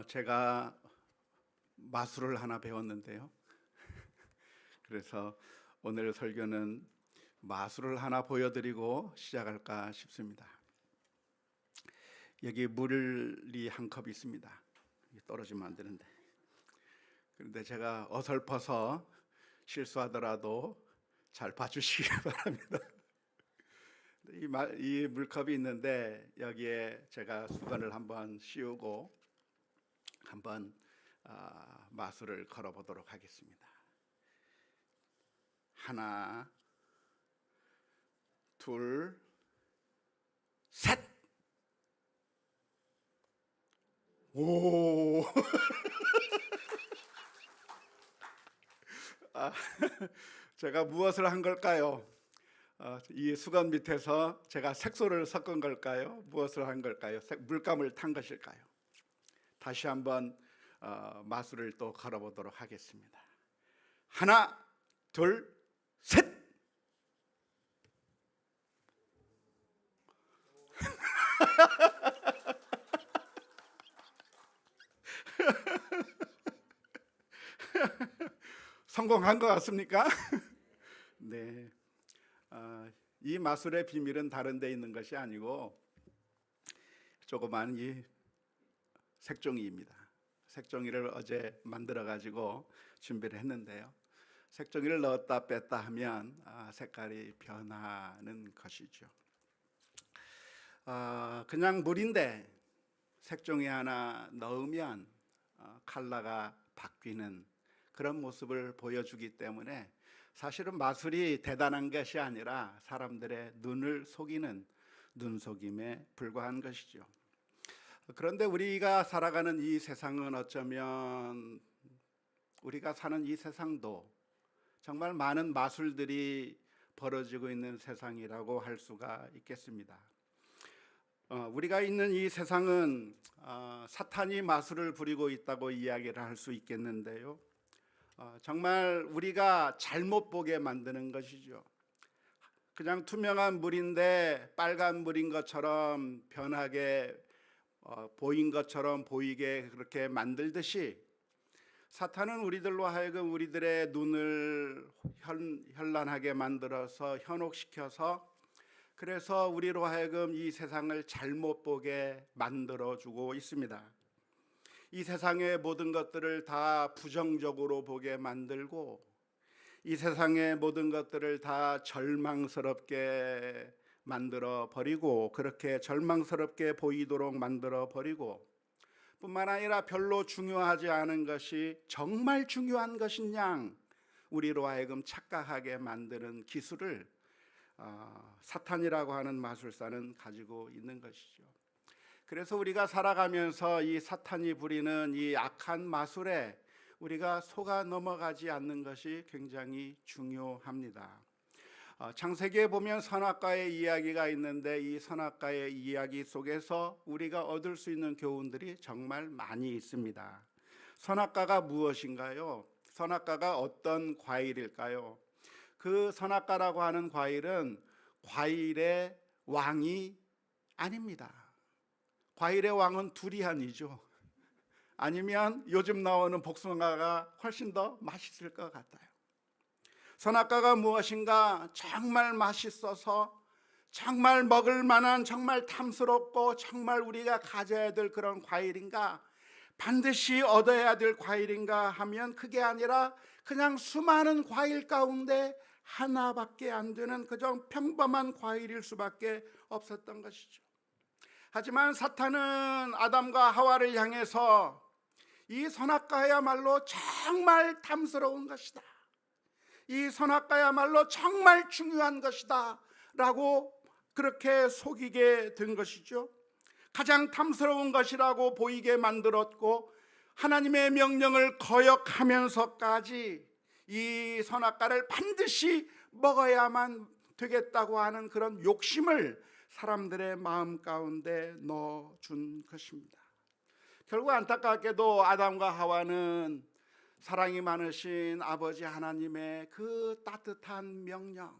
제가 마술을 하나 배웠는데요. 그래서 오늘 설교는 마술을 하나 보여드리고 시작할까 싶습니다. 여기 물이 한 컵 있습니다. 떨어지면 안 되는데. 그런데 제가 어설퍼서 실수하더라도 잘 봐주시기 바랍니다. 이 물컵이 있는데 여기에 제가 수건을 한번 씌우고 한번 마술을 걸어보도록 하겠습니다. 하나, 둘, 셋! 오! 제가 무엇을 한 걸까요? 이 수건 밑에서 제가 색소를 섞은 걸까요? 무엇을 한 걸까요? 물감을 탄 것일까요? 다시 한번 마술을 또 걸어보도록 하겠습니다. 하나, 둘, 셋! 성공한 것 같습니까? 네. 이 마술의 비밀은 다른 데 있는 것이 아니고 조그만 이 색종이입니다. 색종이를 어제 만들어 가지고 준비를 했는데요. 색종이를 넣었다 뺐다 하면 색깔이 변하는 것이죠. 그냥 물인데 색종이 하나 넣으면 컬러가 바뀌는 그런 모습을 보여주기 때문에 사실은 마술이 대단한 것이 아니라 사람들의 눈을 속이는 눈속임에 불과한 것이죠. 그런데 우리가 살아가는 이 세상은 어쩌면 우리가 사는 이 세상도 정말 많은 마술들이 벌어지고 있는 세상이라고 할 수가 있겠습니다. 우리가 있는 이 세상은 사탄이 마술을 부리고 있다고 이야기를 할 수 있겠는데요. 정말 우리가 잘못 보게 만드는 것이죠. 그냥 투명한 물인데 빨간 물인 것처럼 변하게 보인 것처럼 보이게 그렇게 만들듯이 사탄은 우리들로 하여금 우리들의 눈을 현란하게 만들어서 현혹시켜서 그래서 우리로 하여금 이 세상을 잘못 보게 만들어주고 있습니다. 이 세상의 모든 것들을 다 부정적으로 보게 만들고 이 세상의 모든 것들을 다 절망스럽게 만들어 버리고 그렇게 절망스럽게 보이도록 만들어 버리고 뿐만 아니라 별로 중요하지 않은 것이 정말 중요한 것인 양 우리로 하여금 착각하게 만드는 기술을 사탄이라고 하는 마술사는 가지고 있는 것이죠. 그래서 우리가 살아가면서 이 사탄이 부리는 이 악한 마술에 우리가 속아 넘어가지 않는 것이 굉장히 중요합니다. 창세기에 보면 선악과의 이야기가 있는데 이 선악과의 이야기 속에서 우리가 얻을 수 있는 교훈들이 정말 많이 있습니다. 선악과가 무엇인가요? 선악과가 어떤 과일일까요? 그 선악과라고 하는 과일은 과일의 왕이 아닙니다. 과일의 왕은 두리안이죠. 아니면 요즘 나오는 복숭아가 훨씬 더 맛있을 것 같아요. 선악과가 무엇인가? 정말 맛있어서 정말 먹을 만한 정말 탐스럽고 정말 우리가 가져야 될 그런 과일인가? 반드시 얻어야 될 과일인가 하면 그게 아니라 그냥 수많은 과일 가운데 하나밖에 안 되는 그저 평범한 과일일 수밖에 없었던 것이죠. 하지만 사탄은 아담과 하와를 향해서 이 선악과야말로 정말 탐스러운 것이다, 이 선악과야말로 정말 중요한 것이다 라고 그렇게 속이게 된 것이죠. 가장 탐스러운 것이라고 보이게 만들었고 하나님의 명령을 거역하면서까지 이 선악과를 반드시 먹어야만 되겠다고 하는 그런 욕심을 사람들의 마음 가운데 넣어준 것입니다. 결국 안타깝게도 아담과 하와는 사랑이 많으신 아버지 하나님의 그 따뜻한 명령,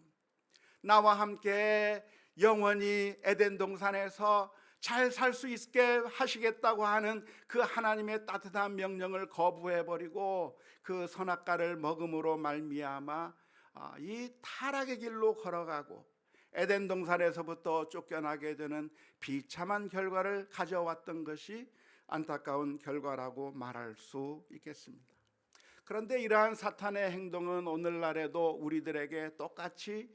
나와 함께 영원히 에덴 동산에서 잘 살 수 있게 하시겠다고 하는 그 하나님의 따뜻한 명령을 거부해버리고 그 선악과를 먹음으로 말미암아 이 타락의 길로 걸어가고 에덴 동산에서부터 쫓겨나게 되는 비참한 결과를 가져왔던 것이 안타까운 결과라고 말할 수 있겠습니다. 그런데 이러한 사탄의 행동은 오늘날에도 우리들에게 똑같이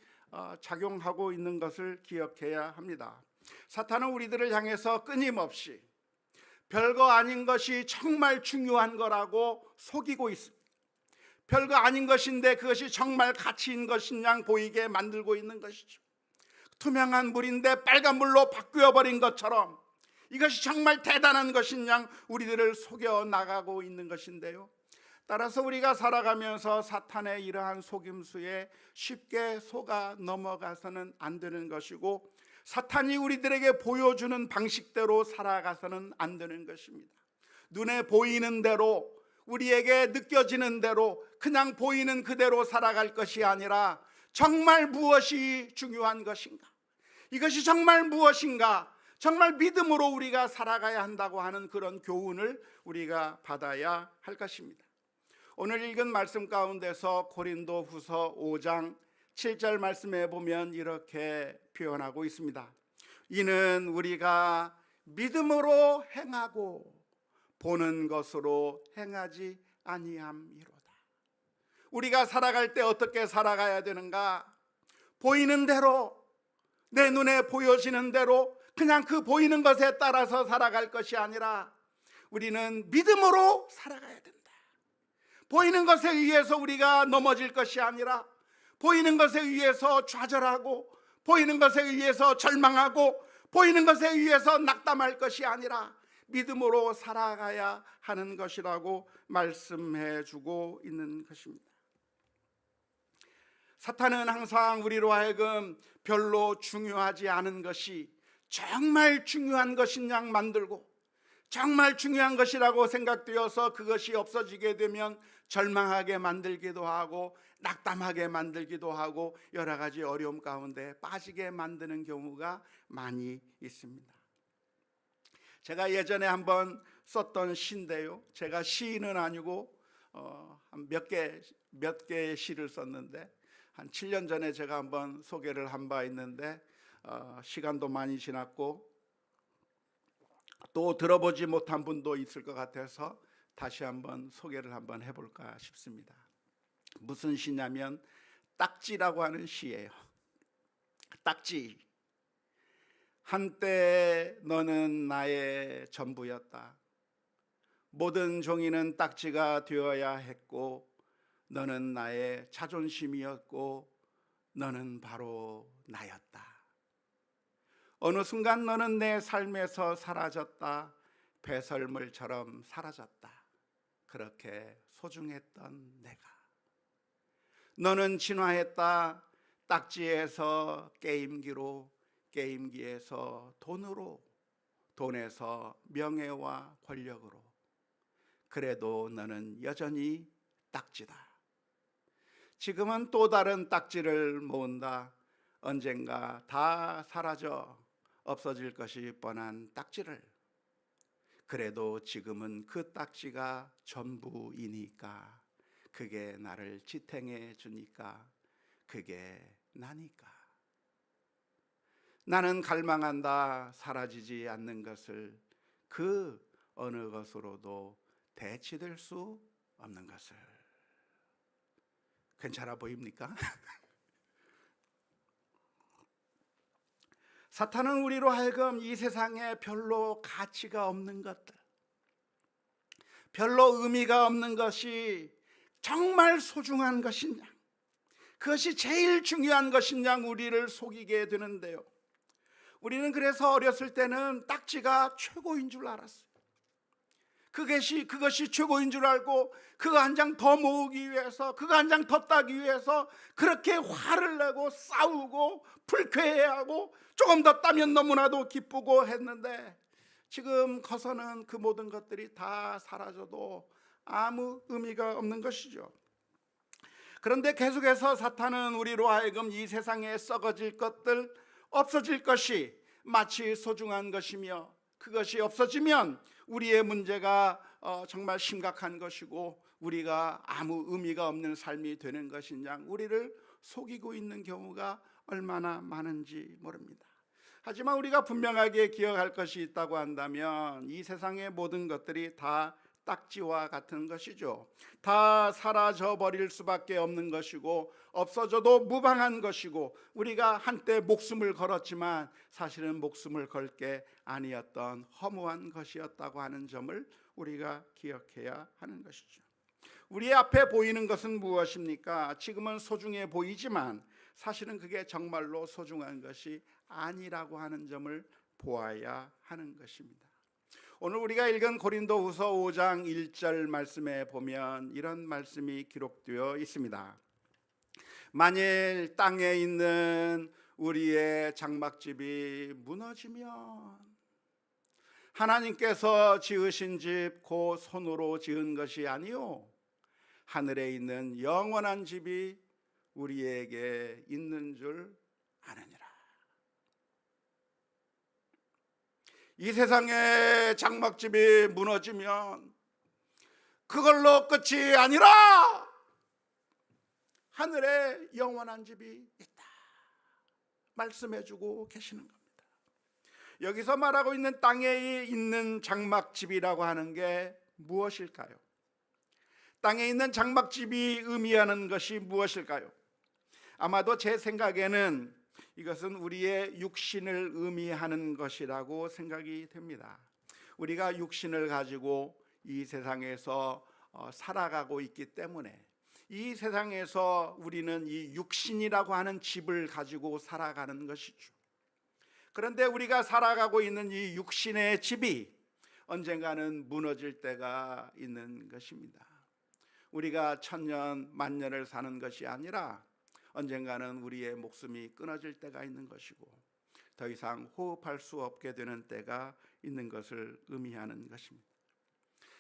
작용하고 있는 것을 기억해야 합니다. 사탄은 우리들을 향해서 끊임없이 별거 아닌 것이 정말 중요한 거라고 속이고 있습니다. 별거 아닌 것인데 그것이 정말 가치 있는 것인 양 보이게 만들고 있는 것이죠. 투명한 물인데 빨간 물로 바뀌어버린 것처럼 이것이 정말 대단한 것인 양 우리들을 속여 나가고 있는 것인데요, 따라서 우리가 살아가면서 사탄의 이러한 속임수에 쉽게 속아 넘어가서는 안 되는 것이고, 사탄이 우리들에게 보여주는 방식대로 살아가서는 안 되는 것입니다. 눈에 보이는 대로, 우리에게 느껴지는 대로 그냥 보이는 그대로 살아갈 것이 아니라 정말 무엇이 중요한 것인가, 이것이 정말 무엇인가, 정말 믿음으로 우리가 살아가야 한다고 하는 그런 교훈을 우리가 받아야 할 것입니다. 오늘 읽은 말씀 가운데서 고린도후서 5장 7절 말씀에 보면 이렇게 표현하고 있습니다. 이는 우리가 믿음으로 행하고 보는 것으로 행하지 아니함이로다. 우리가 살아갈 때 어떻게 살아가야 되는가? 보이는 대로, 내 눈에 보여지는 대로 그냥 그 보이는 것에 따라서 살아갈 것이 아니라 우리는 믿음으로 살아가야 된다. 보이는 것에 의해서 우리가 넘어질 것이 아니라, 보이는 것에 의해서 좌절하고, 보이는 것에 의해서 절망하고, 보이는 것에 의해서 낙담할 것이 아니라 믿음으로 살아가야 하는 것이라고 말씀해 주고 있는 것입니다. 사탄은 항상 우리로 하여금 별로 중요하지 않은 것이 정말 중요한 것인 양 만들고, 정말 중요한 것이라고 생각되어서 그것이 없어지게 되면 절망하게 만들기도 하고 낙담하게 만들기도 하고 여러 가지 어려움 가운데 빠지게 만드는 경우가 많이 있습니다. 제가 예전에 한번 썼던 시인데요, 제가 시인은 아니고 몇 개의 시를 썼는데 한 7년 전에 제가 한번 소개를 한 바 있는데 시간도 많이 지났고 또 들어보지 못한 분도 있을 것 같아서 다시 한번 소개를 한번 해볼까 싶습니다. 무슨 시냐면 딱지라고 하는 시예요. 딱지. 한때 너는 나의 전부였다. 모든 종이는 딱지가 되어야 했고, 너는 나의 자존심이었고, 너는 바로 나였다. 어느 순간 너는 내 삶에서 사라졌다. 배설물처럼 사라졌다. 그렇게 소중했던 내가. 너는 진화했다. 딱지에서 게임기로, 게임기에서 돈으로, 돈에서 명예와 권력으로. 그래도 너는 여전히 딱지다. 지금은 또 다른 딱지를 모은다. 언젠가 다 사라져 없어질 것이 뻔한 딱지를. 그래도 지금은 그 딱지가 전부이니까, 그게 나를 지탱해 주니까, 그게 나니까. 나는 갈망한다. 사라지지 않는 것을, 그 어느 것으로도 대치될 수 없는 것을. 괜찮아 보입니까? 사탄은 우리로 하여금 이 세상에 별로 가치가 없는 것들, 별로 의미가 없는 것이 정말 소중한 것인 양, 그것이 제일 중요한 것인 양 우리를 속이게 되는데요, 우리는 그래서 어렸을 때는 딱지가 최고인 줄 알았어요. 그것이 최고인 줄 알고 그거 한 장 더 모으기 위해서, 그거 한 장 더 따기 위해서 그렇게 화를 내고 싸우고 불쾌해하고 조금 더 따면 너무나도 기쁘고 했는데, 지금 커서는 그 모든 것들이 다 사라져도 아무 의미가 없는 것이죠. 그런데 계속해서 사탄은 우리로 하여금 이 세상에 썩어질 것들, 없어질 것이, 마치 소중한 것이며, 그것이 없어지면 우리의 문제가 정말 심각한 것이고 우리가 아무 의미가 없는 삶이 되는 것인 양 우리를 속이고 있는 경우가 얼마나 많은지 모릅니다. 하지만 우리가 분명하게 기억할 것이 있다고 한다면 이 세상의 모든 것들이 다 딱지와 같은 것이죠. 다 사라져 버릴 수밖에 없는 것이고 없어져도 무방한 것이고 우리가 한때 목숨을 걸었지만 사실은 목숨을 걸 게 아니었던 허무한 것이었다고 하는 점을 우리가 기억해야 하는 것이죠. 우리 앞에 보이는 것은 무엇입니까? 지금은 소중해 보이지만 사실은 그게 정말로 소중한 것이 아니라고 하는 점을 보아야 하는 것입니다. 오늘 우리가 읽은 고린도후서 5장 1절 말씀에 보면 이런 말씀이 기록되어 있습니다. 만일 땅에 있는 우리의 장막집이 무너지면 하나님께서 지으신 집 곧 손으로 지은 것이 아니요 하늘에 있는 영원한 집이 우리에게 있는 줄 아느니라. 이 세상의 장막집이 무너지면 그걸로 끝이 아니라 하늘에 영원한 집이 있다 말씀해주고 계시는 겁니다. 여기서 말하고 있는 땅에 있는 장막집이라고 하는 게 무엇일까요? 땅에 있는 장막집이 의미하는 것이 무엇일까요? 아마도 제 생각에는 이것은 우리의 육신을 의미하는 것이라고 생각이 됩니다. 우리가 육신을 가지고 이 세상에서 살아가고 있기 때문에 이 세상에서 우리는 이 육신이라고 하는 집을 가지고 살아가는 것이죠. 그런데 우리가 살아가고 있는 이 육신의 집이 언젠가는 무너질 때가 있는 것입니다. 우리가 천년 만년을 사는 것이 아니라 언젠가는 우리의 목숨이 끊어질 때가 있는 것이고 더 이상 호흡할 수 없게 되는 때가 있는 것을 의미하는 것입니다.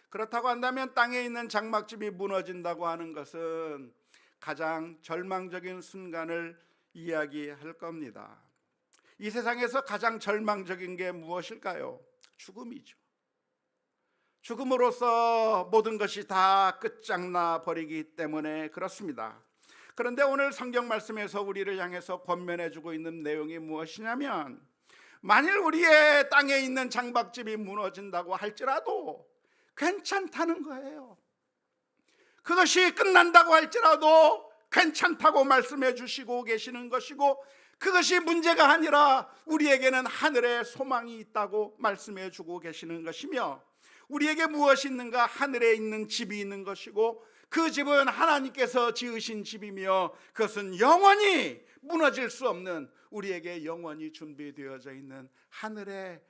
그렇다고 한다면 땅에 있는 장막집이 무너진다고 하는 것은 가장 절망적인 순간을 이야기할 겁니다. 이 세상에서 가장 절망적인 게 무엇일까요? 죽음이죠. 죽음으로써 모든 것이 다 끝장나 버리기 때문에 그렇습니다. 그런데 오늘 성경 말씀에서 우리를 향해서 권면해 주고 있는 내용이 무엇이냐면 만일 우리의 땅에 있는 장막집이 무너진다고 할지라도 괜찮다는 거예요. 그것이 끝난다고 할지라도 괜찮다고 말씀해 주시고 계시는 것이고 그것이 문제가 아니라 우리에게는 하늘에 소망이 있다고 말씀해 주고 계시는 것이며 우리에게 무엇이 있는가? 하늘에 있는 집이 있는 것이고 그 집은 하나님께서 지으신 집이며 그것은 영원히 무너질 수 없는 우리에게 영원히 준비되어져 있는 하늘의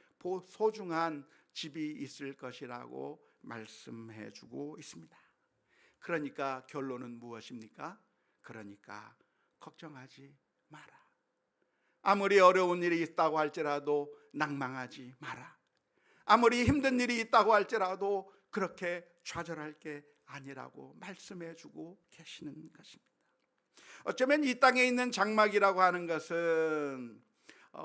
소중한 집이 있을 것이라고 말씀해 주고 있습니다. 그러니까 결론은 무엇입니까? 그러니까 걱정하지 마라. 아무리 어려운 일이 있다고 할지라도 낭망하지 마라. 아무리 힘든 일이 있다고 할지라도 그렇게 좌절할 게 아니라고 말씀해 주고 계시는 것입니다. 어쩌면 이 땅에 있는 장막이라고 하는 것은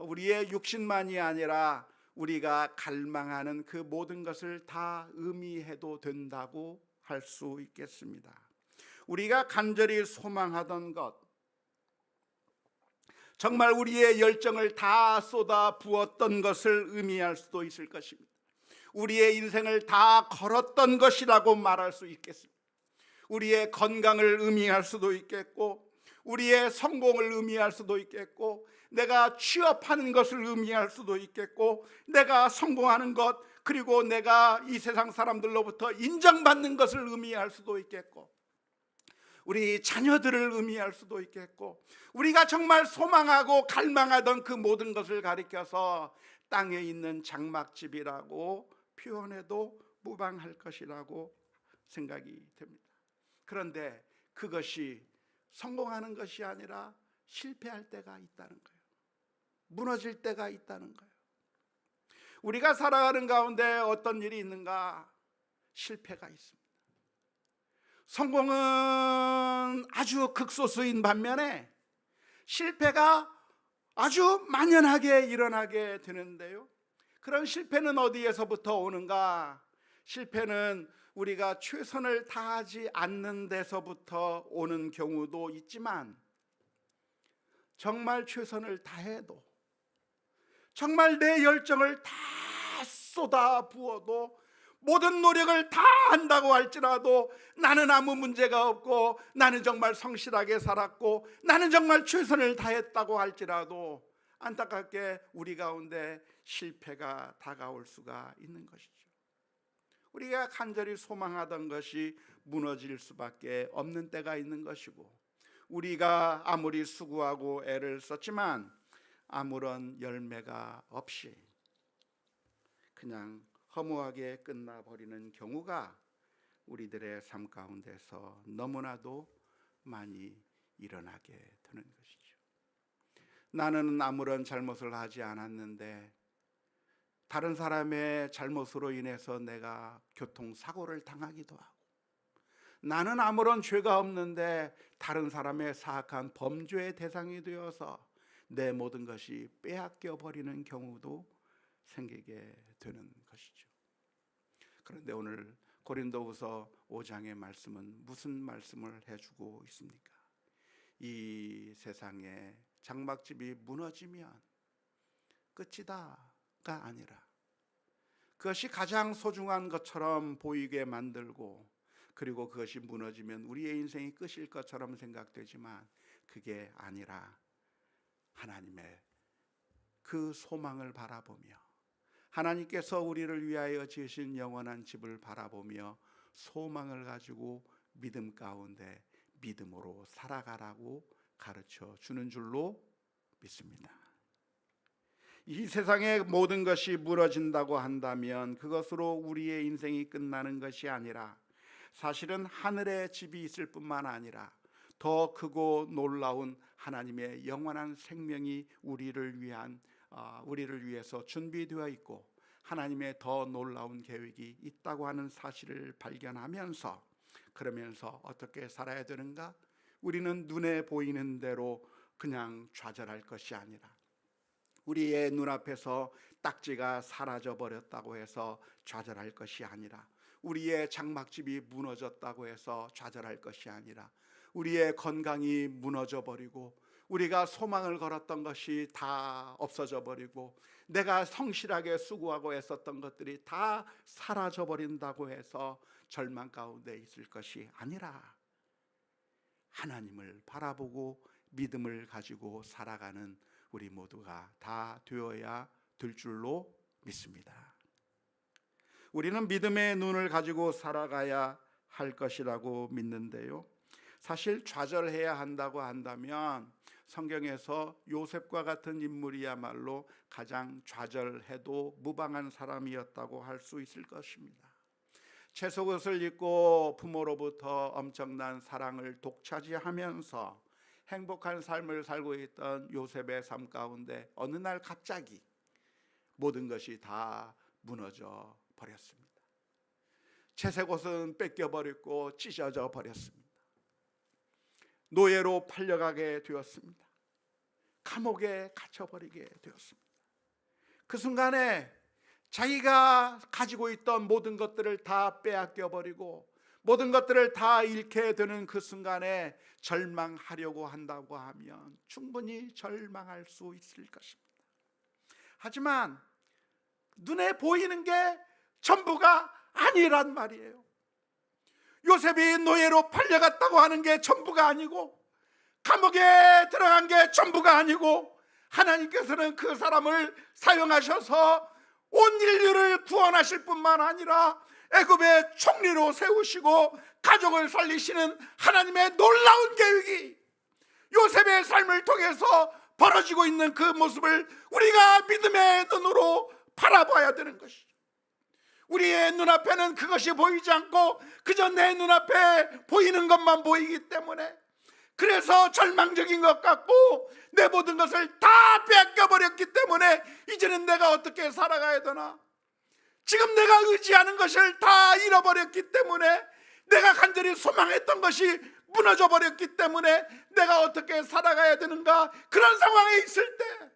우리의 육신만이 아니라 우리가 갈망하는 그 모든 것을 다 의미해도 된다고 할 수 있겠습니다. 우리가 간절히 소망하던 것, 정말 우리의 열정을 다 쏟아 부었던 것을 의미할 수도 있을 것입니다. 우리의 인생을 다 걸었던 것이라고 말할 수 있겠습니다. 우리의 건강을 의미할 수도 있겠고 우리의 성공을 의미할 수도 있겠고 내가 취업하는 것을 의미할 수도 있겠고 내가 성공하는 것 그리고 내가 이 세상 사람들로부터 인정받는 것을 의미할 수도 있겠고 우리 자녀들을 의미할 수도 있겠고 우리가 정말 소망하고 갈망하던 그 모든 것을 가리켜서 땅에 있는 장막집이라고 표현해도 무방할 것이라고 생각이 됩니다. 그런데 그것이 성공하는 것이 아니라 실패할 때가 있다는 거예요. 무너질 때가 있다는 거예요. 우리가 살아가는 가운데 어떤 일이 있는가? 실패가 있습니다. 성공은 아주 극소수인 반면에 실패가 아주 만연하게 일어나게 되는데요. 그런 실패는 어디에서부터 오는가? 실패는 우리가 최선을 다하지 않는 데서부터 오는 경우도 있지만, 정말 최선을 다해도, 정말 내 열정을 다 쏟아 부어도, 모든 노력을 다 한다고 할지라도 나는 아무 문제가 없고, 나는 정말 성실하게 살았고, 나는 정말 최선을 다했다고 할지라도 안타깝게 우리 가운데 실패가 다가올 수가 있는 것이죠. 우리가 간절히 소망하던 것이 무너질 수밖에 없는 때가 있는 것이고, 우리가 아무리 수고하고 애를 썼지만 아무런 열매가 없이 그냥 허무하게 끝나버리는 경우가 우리들의 삶 가운데서 너무나도 많이 일어나게 되는 것이죠. 나는 아무런 잘못을 하지 않았는데 다른 사람의 잘못으로 인해서 내가 교통사고를 당하기도 하고, 나는 아무런 죄가 없는데 다른 사람의 사악한 범죄의 대상이 되어서 내 모든 것이 빼앗겨 버리는 경우도 생기게 되는 것이죠. 그런데 오늘 고린도후서 5장의 말씀은 무슨 말씀을 해주고 있습니까? 이 세상에 장막집이 무너지면 끝이다가 아니라, 그것이 가장 소중한 것처럼 보이게 만들고, 그리고 그것이 무너지면 우리의 인생이 끝일 것처럼 생각되지만 그게 아니라 하나님의 그 소망을 바라보며, 하나님께서 우리를 위하여 지으신 영원한 집을 바라보며 소망을 가지고 믿음 가운데 믿음으로 살아가라고 가르쳐 주는 줄로 믿습니다. 이 세상의 모든 것이 무너진다고 한다면 그것으로 우리의 인생이 끝나는 것이 아니라, 사실은 하늘에 집이 있을 뿐만 아니라 더 크고 놀라운 하나님의 영원한 생명이 우리를 위해서 준비되어 있고, 하나님의 더 놀라운 계획이 있다고 하는 사실을 발견하면서, 그러면서 어떻게 살아야 되는가? 우리는 눈에 보이는 대로 그냥 좌절할 것이 아니라, 우리의 눈앞에서 딱지가 사라져 버렸다고 해서 좌절할 것이 아니라, 우리의 장막집이 무너졌다고 해서 좌절할 것이 아니라, 우리의 건강이 무너져 버리고 우리가 소망을 걸었던 것이 다 없어져 버리고 내가 성실하게 수고하고 애썼던 것들이 다 사라져 버린다고 해서 절망 가운데 있을 것이 아니라, 하나님을 바라보고 믿음을 가지고 살아가는 우리 모두가 다 되어야 될 줄로 믿습니다. 우리는 믿음의 눈을 가지고 살아가야 할 것이라고 믿는데요, 사실 좌절해야 한다고 한다면 성경에서 요셉과 같은 인물이야말로 가장 좌절해도 무방한 사람이었다고 할 수 있을 것입니다. 채속옷을 입고 부모로부터 엄청난 사랑을 독차지하면서 행복한 삶을 살고 있던 요셉의 삶 가운데 어느 날 갑자기 모든 것이 다 무너져 버렸습니다. 채색옷은 뺏겨버렸고 찢어져 버렸습니다. 노예로 팔려가게 되었습니다. 감옥에 갇혀버리게 되었습니다. 그 순간에 자기가 가지고 있던 모든 것들을 다 빼앗겨버리고 모든 것들을 다 잃게 되는 그 순간에 절망하려고 한다고 하면 충분히 절망할 수 있을 것입니다. 하지만 눈에 보이는 게 전부가 아니란 말이에요. 요셉이 노예로 팔려갔다고 하는 게 전부가 아니고, 감옥에 들어간 게 전부가 아니고, 하나님께서는 그 사람을 사용하셔서 온 인류를 구원하실 뿐만 아니라 애굽의 총리로 세우시고 가족을 살리시는 하나님의 놀라운 계획이 요셉의 삶을 통해서 벌어지고 있는 그 모습을 우리가 믿음의 눈으로 바라봐야 되는 것이죠. 우리의 눈앞에는 그것이 보이지 않고 그저 내 눈앞에 보이는 것만 보이기 때문에, 그래서 절망적인 것 같고 내 모든 것을 다 빼앗겨버렸기 때문에 이제는 내가 어떻게 살아가야 되나, 지금 내가 의지하는 것을 다 잃어버렸기 때문에, 내가 간절히 소망했던 것이 무너져 버렸기 때문에 내가 어떻게 살아가야 되는가, 그런 상황에 있을 때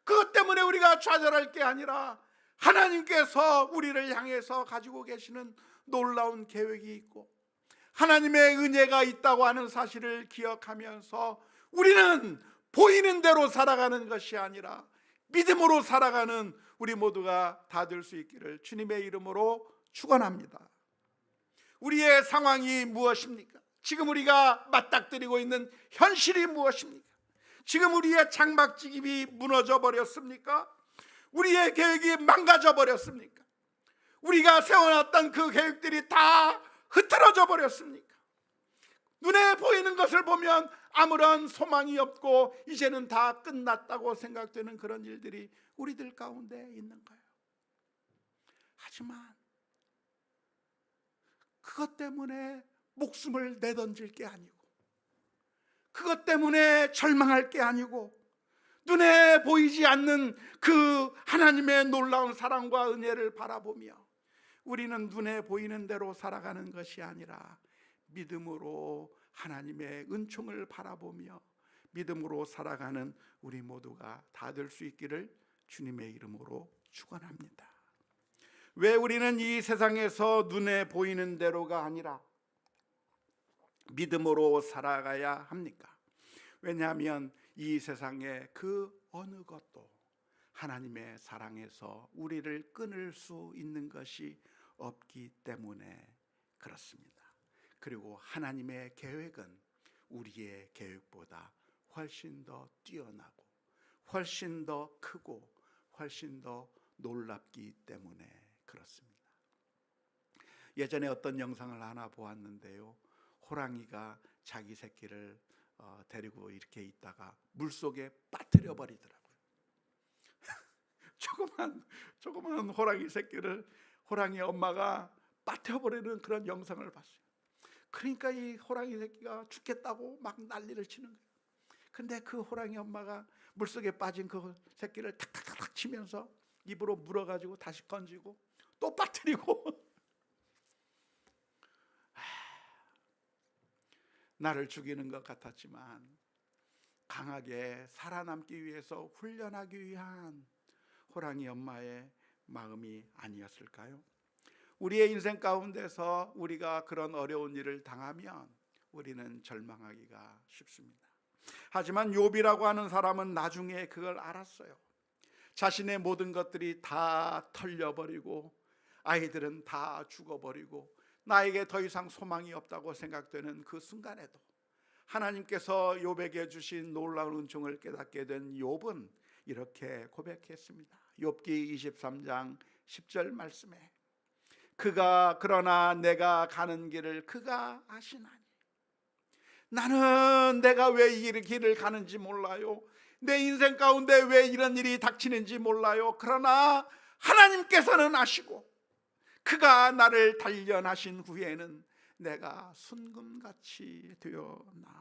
그것 때문에 우리가 좌절할 게 아니라 하나님께서 우리를 향해서 가지고 계시는 놀라운 계획이 있고 하나님의 은혜가 있다고 하는 사실을 기억하면서 우리는 보이는 대로 살아가는 것이 아니라 믿음으로 살아가는 우리 모두가 다 될 수 있기를 주님의 이름으로 축원합니다. 우리의 상황이 무엇입니까? 지금 우리가 맞닥뜨리고 있는 현실이 무엇입니까? 지금 우리의 장막집이 무너져 버렸습니까? 우리의 계획이 망가져 버렸습니까? 우리가 세워놨던 그 계획들이 다 흐트러져 버렸습니까? 눈에 보이는 것을 보면 아무런 소망이 없고 이제는 다 끝났다고 생각되는 그런 일들이 우리들 가운데 있는 거예요. 하지만 그것 때문에 목숨을 내던질 게 아니고 그것 때문에 절망할 게 아니고 눈에 보이지 않는 그 하나님의 놀라운 사랑과 은혜를 바라보며 우리는 눈에 보이는 대로 살아가는 것이 아니라 믿음으로 하나님의 은총을 바라보며 믿음으로 살아가는 우리 모두가 다 될 수 있기를 주님의 이름으로 축원합니다. 왜 우리는 이 세상에서 눈에 보이는 대로가 아니라 믿음으로 살아가야 합니까? 왜냐하면 이 세상의 그 어느 것도 하나님의 사랑에서 우리를 끊을 수 있는 것이 없기 때문에 그렇습니다. 그리고 하나님의 계획은 우리의 계획보다 훨씬 더 뛰어나고 훨씬 더 크고 훨씬 더 놀랍기 때문에 그렇습니다. 예전에 어떤 영상을 하나 보았는데요, 호랑이가 자기 새끼를 데리고 이렇게 있다가 물속에 빠뜨려 버리더라고요. 조그만 호랑이 새끼를 호랑이 엄마가 빠뜨려버리는 그런 영상을 봤어요. 그러니까 이 호랑이 새끼가 죽겠다고 막 난리를 치는 거예요. 근데 그 호랑이 엄마가 물속에 빠진 그 새끼를 탁탁탁 치면서 입으로 물어가지고 다시 건지고 또 빠뜨리고 나를 죽이는 것 같았지만 강하게 살아남기 위해서 훈련하기 위한 호랑이 엄마의 마음이 아니었을까요? 우리의 인생 가운데서 우리가 그런 어려운 일을 당하면 우리는 절망하기가 쉽습니다. 하지만 욥이라고 하는 사람은 나중에 그걸 알았어요. 자신의 모든 것들이 다 털려버리고 아이들은 다 죽어버리고 나에게 더 이상 소망이 없다고 생각되는 그 순간에도 하나님께서 욥에게 주신 놀라운 은총을 깨닫게 된 욥은 이렇게 고백했습니다. 욥기 23장 10절 말씀에 그러나 내가 가는 길을 그가 아시나니 나는 내가 왜 이 길을 가는지 몰라요. 내 인생 가운데 왜 이런 일이 닥치는지 몰라요. 그러나 하나님께서는 아시고 그가 나를 단련하신 후에는 내가 순금같이 되어나오리라.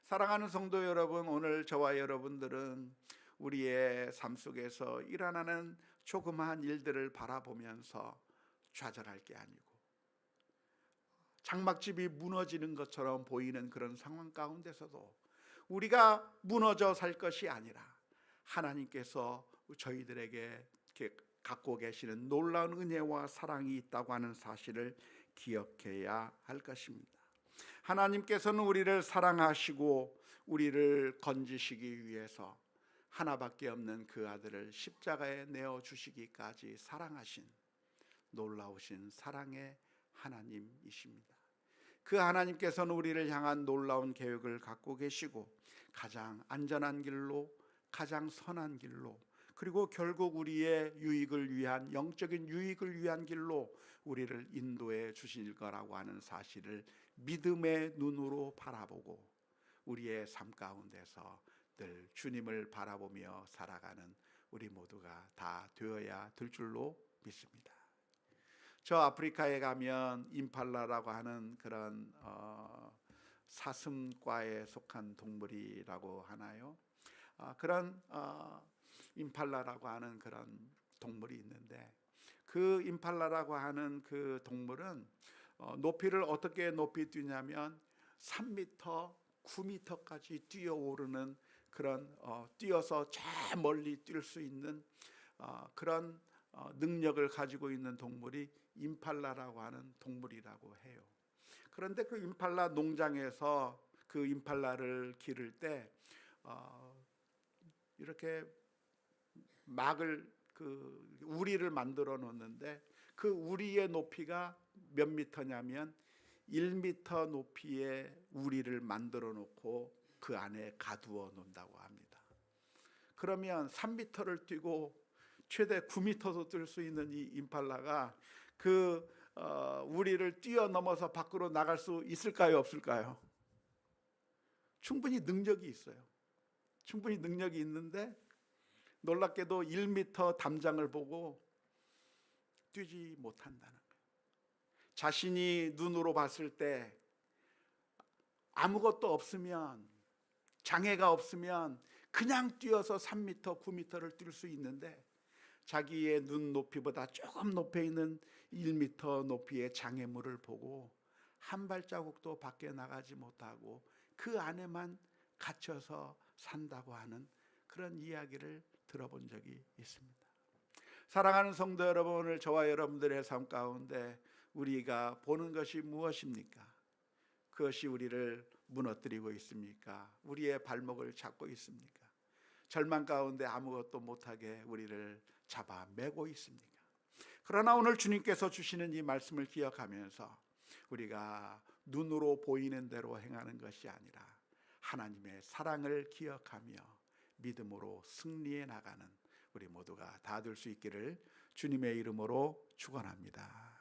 사랑하는 성도 여러분, 오늘 저와 여러분들은 우리의 삶 속에서 일어나는 조그마한 일들을 바라보면서 좌절할 게 아니고 장막집이 무너지는 것처럼 보이는 그런 상황 가운데서도 우리가 무너져 살 것이 아니라 하나님께서 저희들에게 갖고 계시는 놀라운 은혜와 사랑이 있다고 하는 사실을 기억해야 할 것입니다. 하나님께서는 우리를 사랑하시고 우리를 건지시기 위해서 하나밖에 없는 그 아들을 십자가에 내어주시기까지 사랑하신 놀라우신 사랑의 하나님이십니다. 그 하나님께서는 우리를 향한 놀라운 계획을 갖고 계시고 가장 안전한 길로, 가장 선한 길로, 그리고 결국 우리의 유익을 위한, 영적인 유익을 위한 길로 우리를 인도해 주실 거라고 하는 사실을 믿음의 눈으로 바라보고 우리의 삶 가운데서 늘 주님을 바라보며 살아가는 우리 모두가 다 되어야 될 줄로 믿습니다. 저 아프리카에 가면 임팔라라고 하는 그런 사슴과에 속한 동물이라고 하나요? 그런 임팔라라고 하는 그런 동물이 있는데 그 임팔라라고 하는 그 동물은 높이를 어떻게 높이 뛰냐면 3m, 9m까지 뛰어오르는 그런 뛰어서 저 멀리 뛸 수 있는 그런 능력을 가지고 있는 동물이 임팔라라고 하는 동물이라고 해요. 그런데 그 임팔라 농장에서 그 임팔라를 기를 때 이렇게 막을 그 우리를 만들어 놓는데 그 우리의 높이가 몇 미터냐면 1미터 높이의 우리를 만들어 놓고 그 안에 가두어 놓는다고 합니다. 그러면 3미터를 뛰고 최대 9미터도 뛸 수 있는 이 임팔라가 그 우리를 뛰어넘어서 밖으로 나갈 수 있을까요, 없을까요? 충분히 능력이 있어요. 충분히 능력이 있는데 놀랍게도 1미터 담장을 보고 뛰지 못한다는 거예요. 자신이 눈으로 봤을 때 아무것도 없으면, 장애가 없으면 그냥 뛰어서 3미터, 9미터를 뛸 수 있는데 자기의 눈 높이보다 조금 높이 있는 1미터 높이의 장애물을 보고 한 발자국도 밖에 나가지 못하고 그 안에만 갇혀서 산다고 하는 그런 이야기를 들어본 적이 있습니다. 사랑하는 성도 여러분, 오늘 저와 여러분들의 삶 가운데 우리가 보는 것이 무엇입니까? 그것이 우리를 무너뜨리고 있습니까? 우리의 발목을 잡고 있습니까? 절망 가운데 아무것도 못하게 우리를 잡아 매고 있습니까? 그러나 오늘 주님께서 주시는 이 말씀을 기억하면서 우리가 눈으로 보이는 대로 행하는 것이 아니라 하나님의 사랑을 기억하며 믿음으로 승리해 나가는 우리 모두가 다 될 수 있기를 주님의 이름으로 축원합니다.